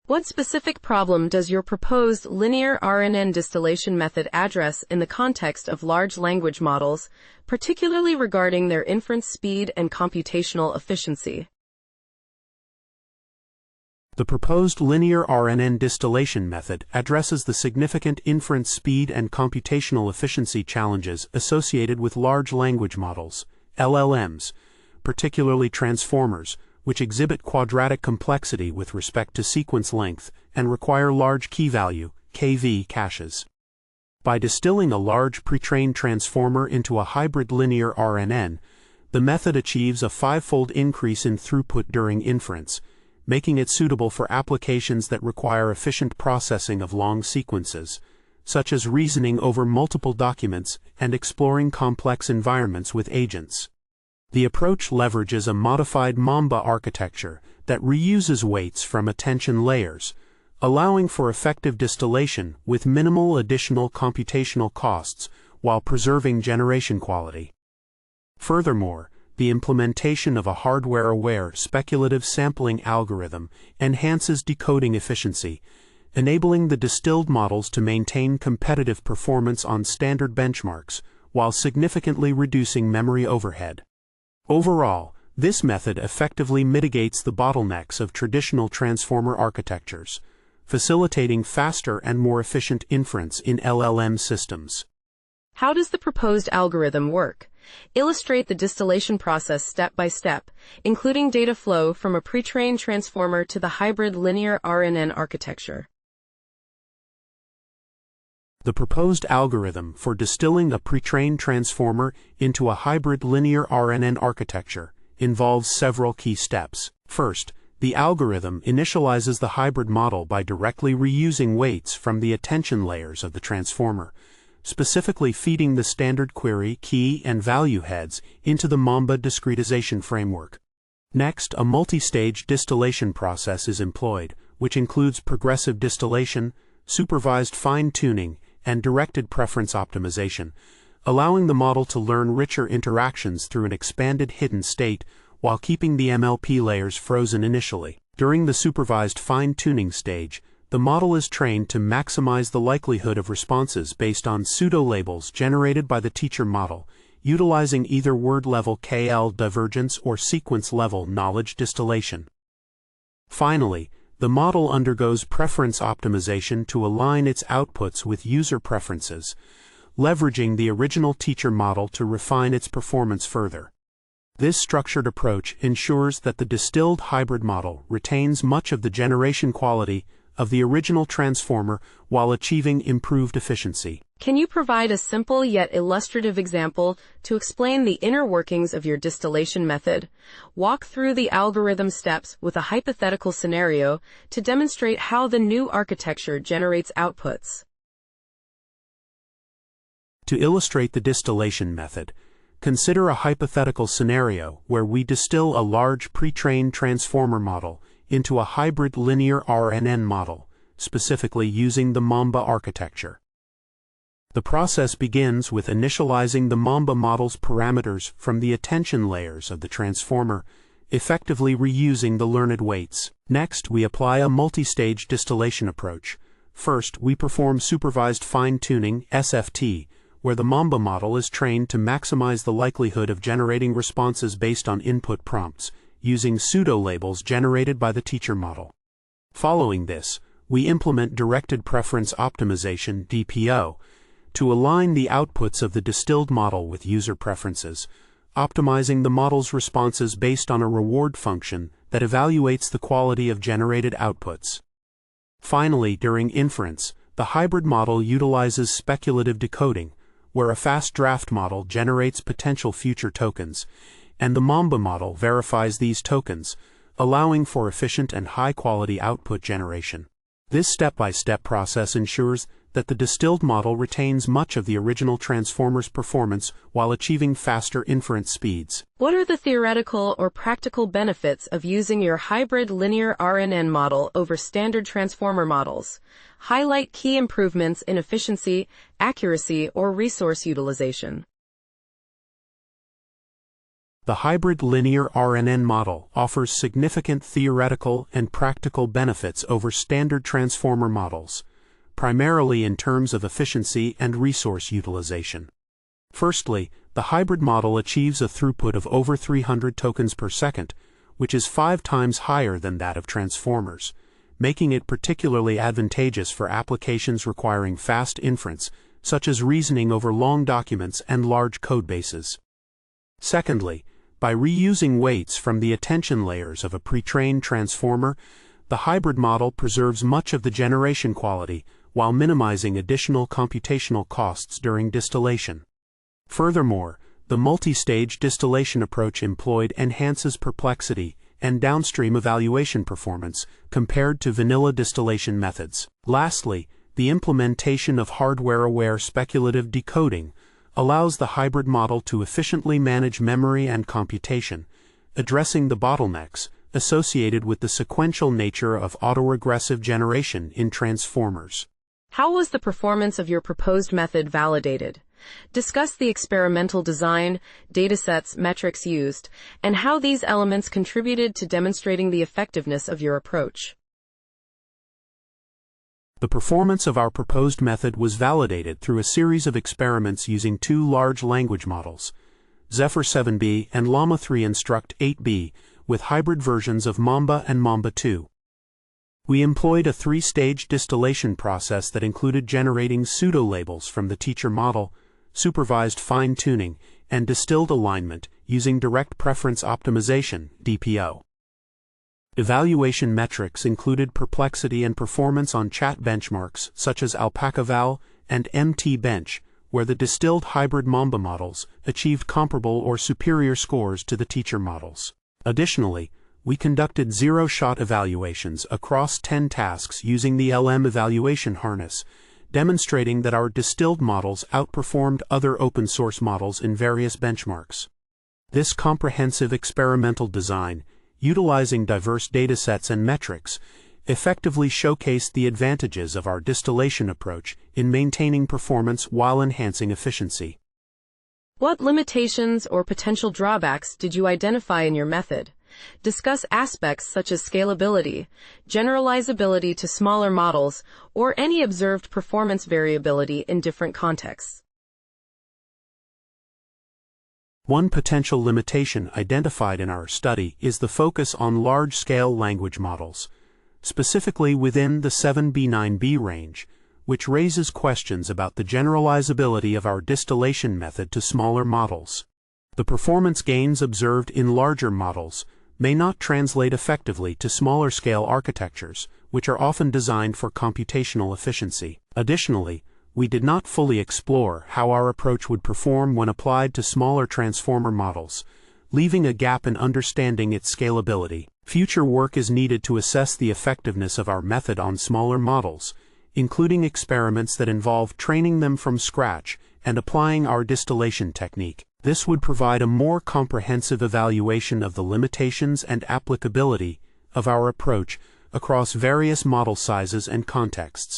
What specific problem does your proposed linear RNN distillation method address in the context of large language models, particularly regarding their inference speed and computational efficiency? The proposed linear RNN distillation method addresses the significant inference speed and computational efficiency challenges associated with large language models, LLMs, particularly transformers, which exhibit quadratic complexity with respect to sequence length and require large key-value (KV) caches. By distilling a large pre-trained transformer into a hybrid linear RNN, the method achieves a five-fold increase in throughput during inference, making it suitable for applications that require efficient processing of long sequences, such as reasoning over multiple documents and exploring complex environments with agents. The approach leverages a modified Mamba architecture that reuses weights from attention layers, allowing for effective distillation with minimal additional computational costs while preserving generation quality. Furthermore, the implementation of a hardware-aware speculative sampling algorithm enhances decoding efficiency, enabling the distilled models to maintain competitive performance on standard benchmarks while significantly reducing memory overhead. Overall, this method effectively mitigates the bottlenecks of traditional transformer architectures, facilitating faster and more efficient inference in LLM systems. How does the proposed algorithm work? Illustrate the distillation process step by step, including data flow from a pre-trained transformer to the hybrid linear RNN architecture. The proposed algorithm for distilling a pre-trained transformer into a hybrid linear RNN architecture involves several key steps. First, the algorithm initializes the hybrid model by directly reusing weights from the attention layers of the transformer, specifically feeding the standard query, key, and value heads into the Mamba discretization framework. Next, a multi-stage distillation process is employed, which includes progressive distillation, supervised fine-tuning, and directed preference optimization, allowing the model to learn richer interactions through an expanded hidden state while keeping the MLP layers frozen initially. During the supervised fine-tuning stage, the model is trained to maximize the likelihood of responses based on pseudo-labels generated by the teacher model, utilizing either word-level KL divergence or sequence-level knowledge distillation. Finally, the model undergoes preference optimization to align its outputs with user preferences, leveraging the original teacher model to refine its performance further. This structured approach ensures that the distilled hybrid model retains much of the generation quality of the original transformer while achieving improved efficiency. Can you provide a simple yet illustrative example to explain the inner workings of your distillation method? Walk through the algorithm steps with a hypothetical scenario to demonstrate how the new architecture generates outputs. To illustrate the distillation method, consider a hypothetical scenario where we distill a large pre-trained transformer model into a hybrid linear RNN model, specifically using the Mamba architecture. The process begins with initializing the Mamba model's parameters from the attention layers of the transformer, effectively reusing the learned weights. Next, we apply a multi-stage distillation approach. First, we perform supervised fine-tuning, SFT, where the Mamba model is trained to maximize the likelihood of generating responses based on input prompts, using pseudo-labels generated by the teacher model. Following this, we implement directed preference optimization, DPO, to align the outputs of the distilled model with user preferences, optimizing the model's responses based on a reward function that evaluates the quality of generated outputs. Finally, during inference, the hybrid model utilizes speculative decoding, where a fast draft model generates potential future tokens, and the Mamba model verifies these tokens, allowing for efficient and high-quality output generation. This step-by-step process ensures that the distilled model retains much of the original transformer's performance while achieving faster inference speeds. What are the theoretical or practical benefits of using your hybrid linear RNN model over standard transformer models? Highlight key improvements in efficiency, accuracy, or resource utilization. The hybrid linear RNN model offers significant theoretical and practical benefits over standard transformer models, primarily in terms of efficiency and resource utilization. Firstly, the hybrid model achieves a throughput of over 300 tokens per second, which is 5 times higher than that of transformers, making it particularly advantageous for applications requiring fast inference, such as reasoning over long documents and large codebases. Secondly, by reusing weights from the attention layers of a pre-trained transformer, the hybrid model preserves much of the generation quality while minimizing additional computational costs during distillation. Furthermore, the multi-stage distillation approach employed enhances perplexity and downstream evaluation performance compared to vanilla distillation methods. Lastly, the implementation of hardware-aware speculative decoding allows the hybrid model to efficiently manage memory and computation, addressing the bottlenecks associated with the sequential nature of autoregressive generation in transformers. How was the performance of your proposed method validated? Discuss the experimental design, datasets, metrics used, and how these elements contributed to demonstrating the effectiveness of your approach. The performance of our proposed method was validated through a series of experiments using 2 large language models, Zephyr 7b and Llama 3 Instruct 8b, with hybrid versions of Mamba and Mamba 2. We employed a 3-stage distillation process that included generating pseudo-labels from the teacher model, supervised fine-tuning, and distilled alignment using direct preference optimization, DPO. Evaluation metrics included perplexity and performance on chat benchmarks such as AlpacaVal and MT-Bench, where the distilled hybrid Mamba models achieved comparable or superior scores to the teacher models. Additionally, we conducted zero-shot evaluations across 10 tasks using the LM evaluation harness, demonstrating that our distilled models outperformed other open-source models in various benchmarks. This comprehensive experimental design, utilizing diverse datasets and metrics, effectively showcased the advantages of our distillation approach in maintaining performance while enhancing efficiency. What limitations or potential drawbacks did you identify in your method? Discuss aspects such as scalability, generalizability to smaller models, or any observed performance variability in different contexts. One potential limitation identified in our study is the focus on large-scale language models, specifically within the 7B9B range, which raises questions about the generalizability of our distillation method to smaller models. The performance gains observed in larger models may not translate effectively to smaller-scale architectures, which are often designed for computational efficiency. Additionally, we did not fully explore how our approach would perform when applied to smaller transformer models, leaving a gap in understanding its scalability. Future work is needed to assess the effectiveness of our method on smaller models, including experiments that involve training them from scratch and applying our distillation technique. This would provide a more comprehensive evaluation of the limitations and applicability of our approach across various model sizes and contexts.